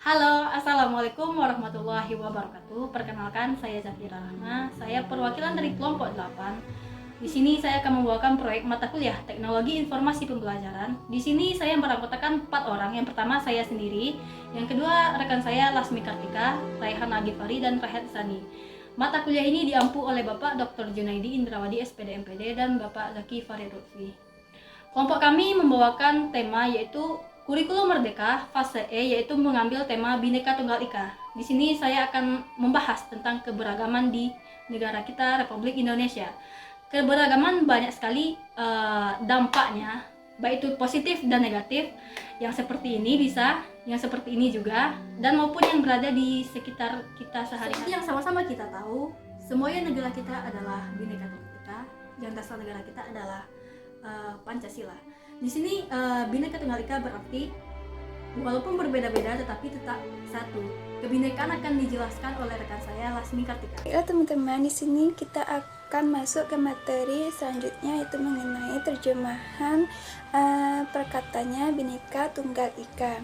Halo, Assalamualaikum warahmatullahi wabarakatuh. Perkenalkan, saya Zafira Rahma. Saya perwakilan dari kelompok 8. Di sini saya akan membawakan proyek mata kuliah Teknologi Informasi Pembelajaran. Di sini saya beranggotakan 4 orang. Yang pertama saya sendiri, yang kedua rekan saya Lasmi Kartika, Raihan Agifari, dan Rahat Sani. Mata kuliah ini diampu oleh Bapak Dr. Junaidi Indrawadi SPD MPD dan Bapak Zaki Farid Lutfi. Kelompok kami membawakan tema yaitu Kurikulum Merdeka fase E, yaitu mengambil tema Bhinneka Tunggal Ika. Di sini saya akan membahas tentang keberagaman di negara kita, Republik Indonesia. Keberagaman banyak sekali dampaknya, baik itu positif dan negatif. Yang seperti ini bisa, yang seperti ini juga, dan maupun yang berada di sekitar kita sehari-hari. Yang sama-sama kita tahu, semuanya negara kita adalah Bhinneka Tunggal Ika, yang dasar negara kita adalah Pancasila. Di sini Bhinneka Tunggal Ika berarti walaupun berbeda-beda tetapi tetap satu. Kebinekaan akan dijelaskan oleh rekan saya Lasmi Kartika. Ya teman-teman, di sini kita akan masuk ke materi selanjutnya, yaitu mengenai terjemahan perkataannya Bhinneka Tunggal Ika.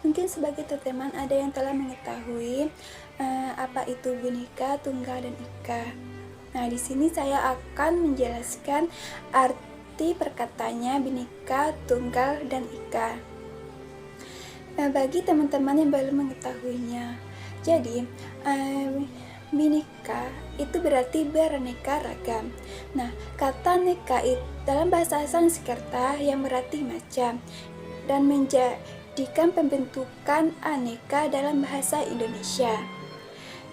Mungkin sebagai teman-teman ada yang telah mengetahui apa itu Bhinneka Tunggal dan Ika. Nah, di sini saya akan menjelaskan arti perkataannya Bhinneka Tunggal dan Ika. Bagi teman-teman yang belum mengetahuinya, jadi Bhinneka itu berarti beraneka ragam. Nah, kata neka itu dalam bahasa Sanskerta yang berarti macam dan menjadikan pembentukan aneka dalam bahasa Indonesia.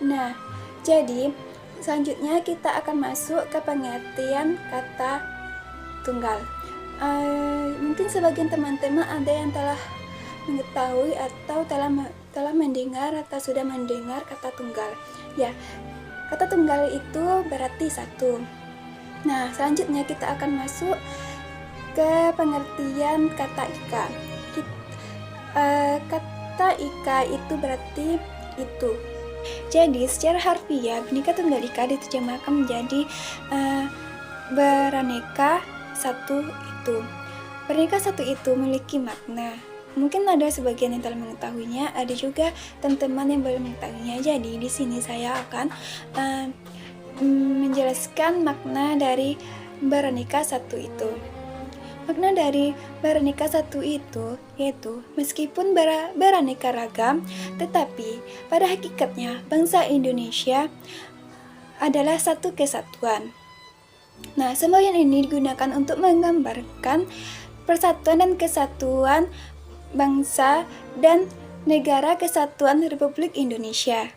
Nah, jadi selanjutnya kita akan masuk ke pengertian kata tunggal. Mungkin sebagian teman-teman ada yang telah mengetahui atau telah mendengar atau sudah mendengar kata tunggal. Ya, kata tunggal itu berarti satu. Nah, selanjutnya kita akan masuk ke pengertian kata ika. Kata ika itu berarti itu. Jadi secara harfiah Bhinneka Tunggal Ika diterjemahkan menjadi beraneka satu itu. Beraneka satu itu memiliki makna. Mungkin ada sebagian yang telah mengetahuinya, ada juga teman-teman yang belum mengetahuinya. Jadi di sini saya akan menjelaskan makna dari beraneka satu itu. Makna dari beraneka satu itu yaitu meskipun beraneka ragam, tetapi pada hakikatnya bangsa Indonesia adalah satu kesatuan. Nah, semboyan ini digunakan untuk menggambarkan persatuan dan kesatuan bangsa dan negara kesatuan Republik Indonesia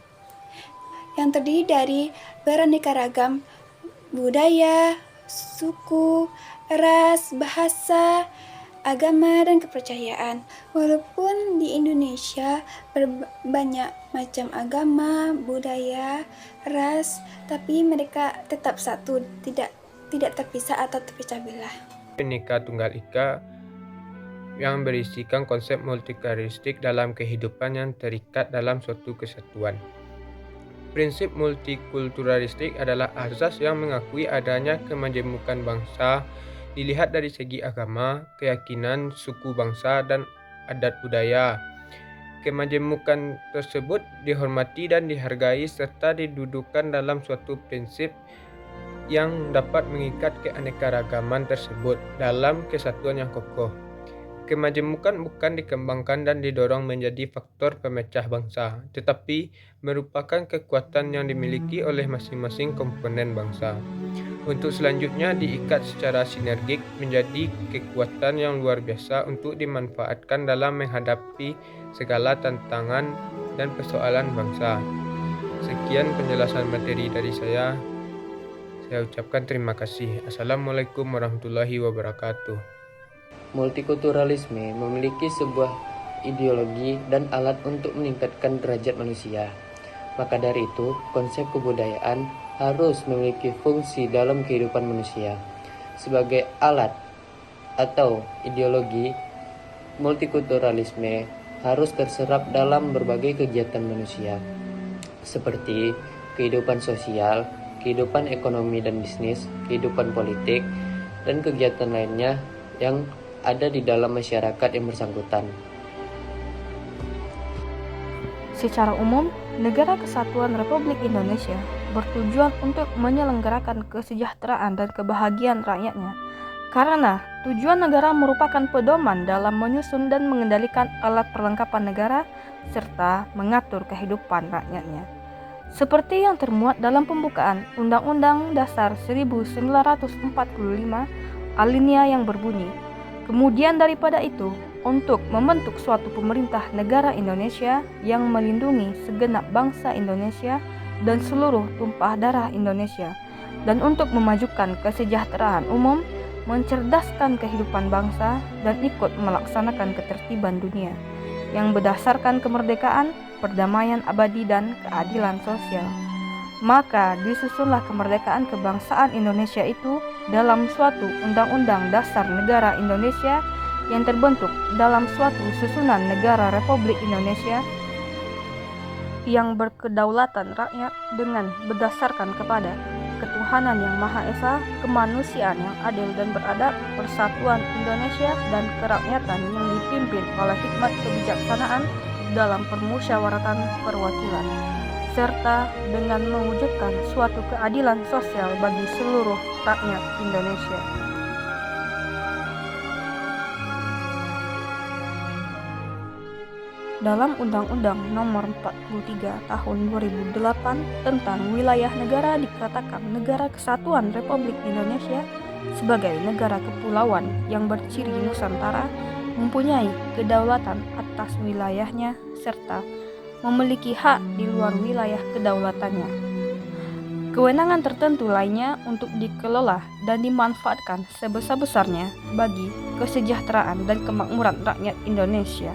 yang terdiri dari beraneka ragam budaya, suku, ras, bahasa, agama, dan kepercayaan. Walaupun di Indonesia banyak macam agama, budaya, ras, tapi mereka tetap satu, tidak terpisah atau terpecah belah. Bhinneka Tunggal Ika yang berisikan konsep multikarakteristik dalam kehidupan yang terikat dalam suatu kesatuan. Prinsip multikulturalistik adalah asas yang mengakui adanya kemajemukan bangsa dilihat dari segi agama, keyakinan, suku bangsa, dan adat budaya. Kemajemukan tersebut dihormati dan dihargai serta didudukan dalam suatu prinsip yang dapat mengikat keanekaragaman tersebut dalam kesatuan yang kokoh. Kemajemukan bukan dikembangkan dan didorong menjadi faktor pemecah bangsa, tetapi merupakan kekuatan yang dimiliki oleh masing-masing komponen bangsa. Untuk selanjutnya diikat secara sinergik menjadi kekuatan yang luar biasa untuk dimanfaatkan dalam menghadapi segala tantangan dan persoalan bangsa. Sekian penjelasan materi dari saya. Saya ucapkan terima kasih. Assalamualaikum warahmatullahi wabarakatuh. Multikulturalisme memiliki sebuah ideologi dan alat untuk meningkatkan derajat manusia. Maka dari itu, konsep kebudayaan harus memiliki fungsi dalam kehidupan manusia. Sebagai alat atau ideologi, multikulturalisme harus terserap dalam berbagai kegiatan manusia, seperti kehidupan sosial, kehidupan ekonomi dan bisnis, kehidupan politik, dan kegiatan lainnya yang ada di dalam masyarakat yang bersangkutan. Secara umum, Negara Kesatuan Republik Indonesia bertujuan untuk menyelenggarakan kesejahteraan dan kebahagiaan rakyatnya, karena tujuan negara merupakan pedoman dalam menyusun dan mengendalikan alat perlengkapan negara serta mengatur kehidupan rakyatnya. Seperti yang termuat dalam pembukaan Undang-Undang Dasar 1945 alinea yang berbunyi, kemudian daripada itu, untuk membentuk suatu pemerintah negara Indonesia yang melindungi segenap bangsa Indonesia dan seluruh tumpah darah Indonesia, dan untuk memajukan kesejahteraan umum, mencerdaskan kehidupan bangsa, dan ikut melaksanakan ketertiban dunia yang berdasarkan kemerdekaan, perdamaian abadi, dan keadilan sosial. Maka disusunlah kemerdekaan kebangsaan Indonesia itu dalam suatu Undang-Undang Dasar Negara Indonesia yang terbentuk dalam suatu susunan negara Republik Indonesia yang berkedaulatan rakyat dengan berdasarkan kepada ketuhanan yang Maha Esa, kemanusiaan yang adil dan beradab, persatuan Indonesia, dan kerakyatan yang dipimpin oleh hikmat kebijaksanaan dalam permusyawaratan perwakilan, serta dengan mewujudkan suatu keadilan sosial bagi seluruh rakyat Indonesia. Dalam Undang-Undang Nomor 43 Tahun 2008 tentang Wilayah Negara dikatakan Negara Kesatuan Republik Indonesia sebagai negara kepulauan yang berciri Nusantara mempunyai kedaulatan atas wilayahnya serta memiliki hak di luar wilayah kedaulatannya. Kewenangan tertentu lainnya untuk dikelola dan dimanfaatkan sebesar-besarnya bagi kesejahteraan dan kemakmuran rakyat Indonesia.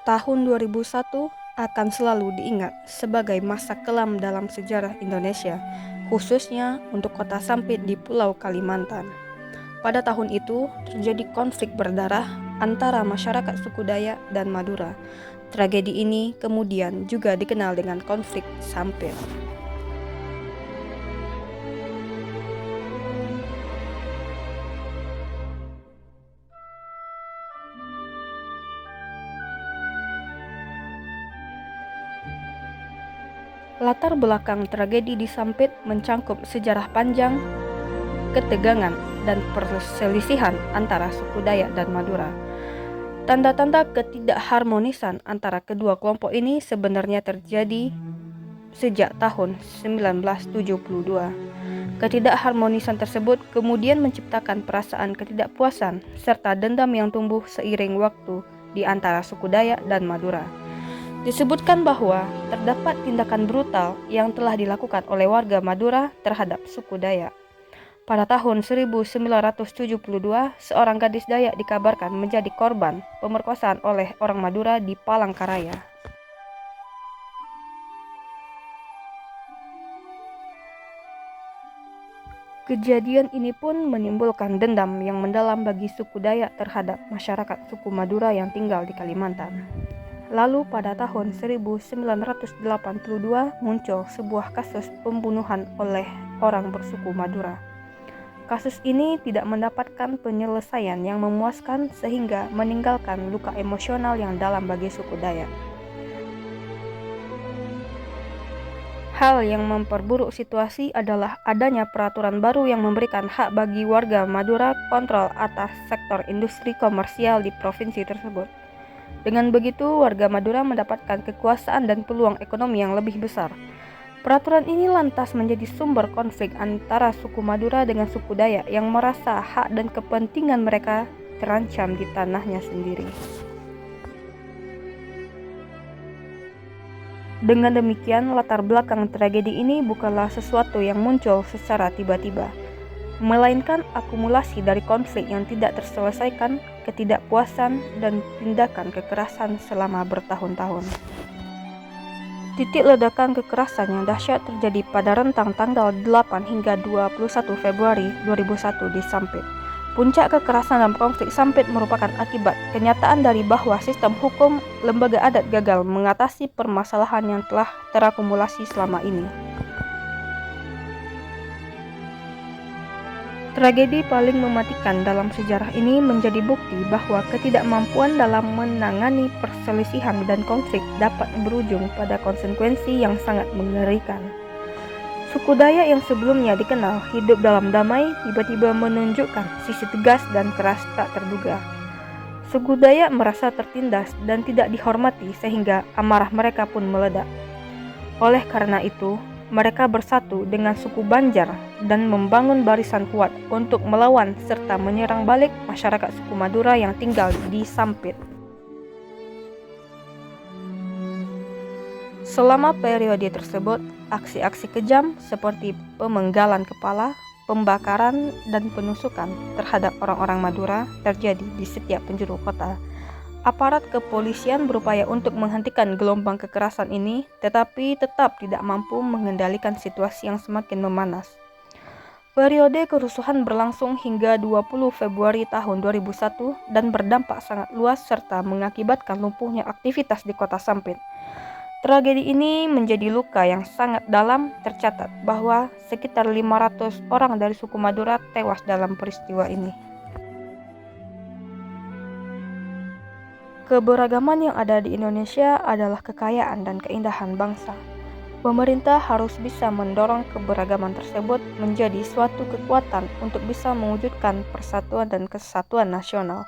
Tahun 2001 akan selalu diingat sebagai masa kelam dalam sejarah Indonesia, khususnya untuk kota Sampit di Pulau Kalimantan. Pada tahun itu terjadi konflik berdarah antara masyarakat suku Dayak dan Madura. Tragedi ini kemudian juga dikenal dengan konflik Sampit. Latar belakang tragedi di Sampit mencangkup sejarah panjang, ketegangan, dan perselisihan antara suku Dayak dan Madura. Tanda-tanda ketidakharmonisan antara kedua kelompok ini sebenarnya terjadi sejak tahun 1972. Ketidakharmonisan tersebut kemudian menciptakan perasaan ketidakpuasan serta dendam yang tumbuh seiring waktu di antara suku Dayak dan Madura. Disebutkan bahwa terdapat tindakan brutal yang telah dilakukan oleh warga Madura terhadap suku Dayak. Pada tahun 1972, seorang gadis Dayak dikabarkan menjadi korban pemerkosaan oleh orang Madura di Palangkaraya. Kejadian ini pun menimbulkan dendam yang mendalam bagi suku Dayak terhadap masyarakat suku Madura yang tinggal di Kalimantan. Lalu pada tahun 1982 muncul sebuah kasus pembunuhan oleh orang bersuku Madura. Kasus ini tidak mendapatkan penyelesaian yang memuaskan sehingga meninggalkan luka emosional yang dalam bagi suku Dayak. Hal yang memperburuk situasi adalah adanya peraturan baru yang memberikan hak bagi warga Madura kontrol atas sektor industri komersial di provinsi tersebut. Dengan begitu, warga Madura mendapatkan kekuasaan dan peluang ekonomi yang lebih besar. Peraturan ini lantas menjadi sumber konflik antara suku Madura dengan suku Dayak yang merasa hak dan kepentingan mereka terancam di tanahnya sendiri. Dengan demikian, latar belakang tragedi ini bukanlah sesuatu yang muncul secara tiba-tiba, melainkan akumulasi dari konflik yang tidak terselesaikan, ketidakpuasan, dan tindakan kekerasan selama bertahun-tahun. Titik ledakan kekerasan yang dahsyat terjadi pada rentang tanggal 8 hingga 21 Februari 2001 di Sampit. Puncak kekerasan dalam konflik Sampit merupakan akibat kenyataan dari bahwa sistem hukum lembaga adat gagal mengatasi permasalahan yang telah terakumulasi selama ini. Tragedi paling mematikan dalam sejarah ini menjadi bukti bahwa ketidakmampuan dalam menangani perselisihan dan konflik dapat berujung pada konsekuensi yang sangat mengerikan. Suku Dayak yang sebelumnya dikenal hidup dalam damai tiba-tiba menunjukkan sisi tegas dan keras tak terduga. Suku Dayak merasa tertindas dan tidak dihormati sehingga amarah mereka pun meledak. Oleh karena itu, mereka bersatu dengan suku Banjar dan membangun barisan kuat untuk melawan serta menyerang balik masyarakat suku Madura yang tinggal di Sampit. Selama periode tersebut, aksi-aksi kejam seperti pemenggalan kepala, pembakaran, dan penusukan terhadap orang-orang Madura terjadi di setiap penjuru kota. Aparat kepolisian berupaya untuk menghentikan gelombang kekerasan ini, tetapi tetap tidak mampu mengendalikan situasi yang semakin memanas. Periode kerusuhan berlangsung hingga 20 Februari tahun 2001 dan berdampak sangat luas serta mengakibatkan lumpuhnya aktivitas di kota Sampit. Tragedi ini menjadi luka yang sangat dalam. Tercatat bahwa sekitar 500 orang dari suku Madura tewas dalam peristiwa ini. Keberagaman yang ada di Indonesia adalah kekayaan dan keindahan bangsa. Pemerintah harus bisa mendorong keberagaman tersebut menjadi suatu kekuatan untuk bisa mewujudkan persatuan dan kesatuan nasional.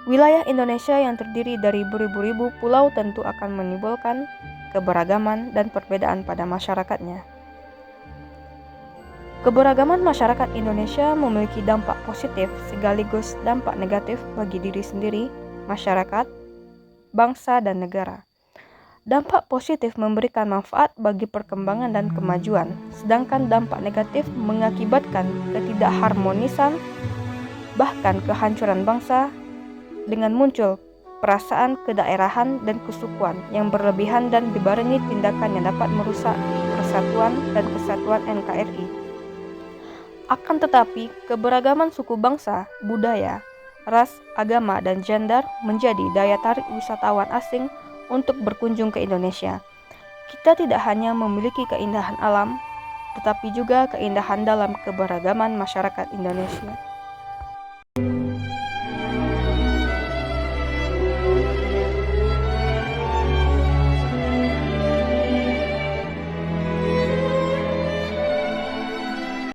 Wilayah Indonesia yang terdiri dari beribu-ribu pulau tentu akan menimbulkan keberagaman dan perbedaan pada masyarakatnya. Keberagaman masyarakat Indonesia memiliki dampak positif sekaligus dampak negatif bagi diri sendiri, masyarakat, bangsa, dan negara. Dampak positif memberikan manfaat bagi perkembangan dan kemajuan, sedangkan dampak negatif mengakibatkan ketidakharmonisan, bahkan kehancuran bangsa, dengan muncul perasaan kedaerahan dan kesukuan yang berlebihan dan dibarengi tindakan yang dapat merusak persatuan dan kesatuan NKRI. Akan tetapi, keberagaman suku bangsa, budaya, ras, agama, dan gender menjadi daya tarik wisatawan asing untuk berkunjung ke Indonesia. Kita tidak hanya memiliki keindahan alam, tetapi juga keindahan dalam keberagaman masyarakat Indonesia.